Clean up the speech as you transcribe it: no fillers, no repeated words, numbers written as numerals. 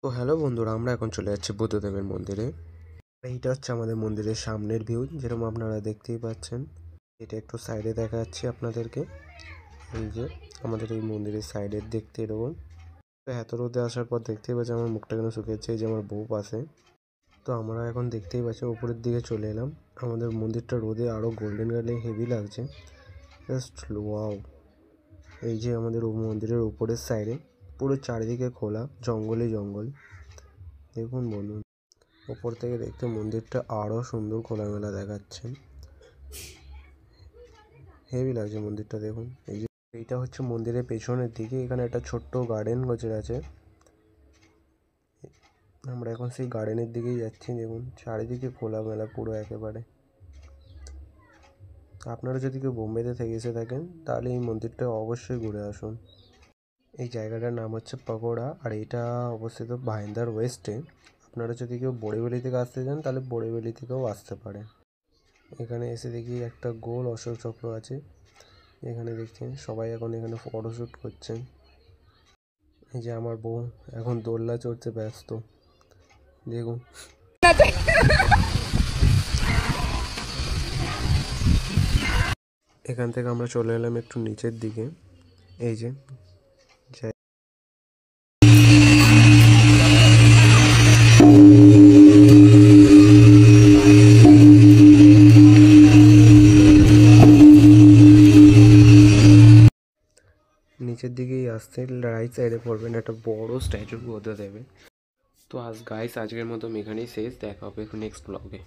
তো হ্যালো বন্ধুরা, আমরা এখন চলে যাচ্ছি বুদ্ধদেবের মন্দিরে। এইটা হচ্ছে আমাদের মন্দিরের সামনের ভিউ, যেরকম আপনারা দেখতেই পাচ্ছেন। এটা একটু সাইডে দেখা যাচ্ছে আপনাদেরকে। এই যে আমাদের এই মন্দিরের সাইডের দেখতে এরকম। তো এত রোদে আসার পর দেখতেই পাচ্ছি আমার মুখটা কেন শুকিয়েছে। এই যে আমার বউ পাশে। তো আমরা এখন দেখতেই পাচ্ছি উপরের দিকে চলে এলাম। আমাদের মন্দিরটা রোদে আরও গোল্ডেন কালার হেভি লাগছে, জাস্ট ওয়াও। এই যে আমাদের মন্দিরের উপরের সাইডে পুরো চারিদিকে খোলা, জঙ্গলই জঙ্গল। দেখুন বন্ধু, ওপর থেকে দেখতে মন্দিরটা আরও সুন্দর খোলামেলা দেখাচ্ছে, হেভি লাগছে মন্দিরটা। দেখুন এই যে এইটা হচ্ছে মন্দিরের পেছনের দিকে, এখানে একটা ছোট্ট গার্ডেন গোছের আছে। আমরা এখন সেই গার্ডেনের দিকেই যাচ্ছি। দেখুন চারিদিকে খোলামেলা পুরো একেবারে। আপনারা যদি কেউ বোম্বেতে থেকে এসে থাকেন তাহলে এই মন্দিরটা অবশ্যই ঘুরে আসুন। এই জায়গাটার নাম হচ্ছে পাগোড়া, আর এটা অবস্থিত ভাইন্দার ওয়েস্টে। আপনারা যদি কেউ বড়িবেলি থেকে আসতে চান তাহলে বড়িবেলি থেকেও আসতে পারেন। এখানে এসে দেখি একটা গোল অশোক চক্র আছে। এখানে দেখছেন সবাই এখন এখানে ফটোশ্যুট করছেন। এই যে আমার বউ এখন দোলনা চড়তে ব্যস্ত, দেখুন। এখান থেকে আমরা চলে এলাম একটু নিচের দিকে। এই যে নিচের দিকেই আসতে রাইট সাইডে পড়বেন একটা বড় স্ট্যাচু বুদ্ধদেবের। তো গাইস, আজকের মতো এখানেই শেষ। দেখা হবে নেক্সট ব্লগে।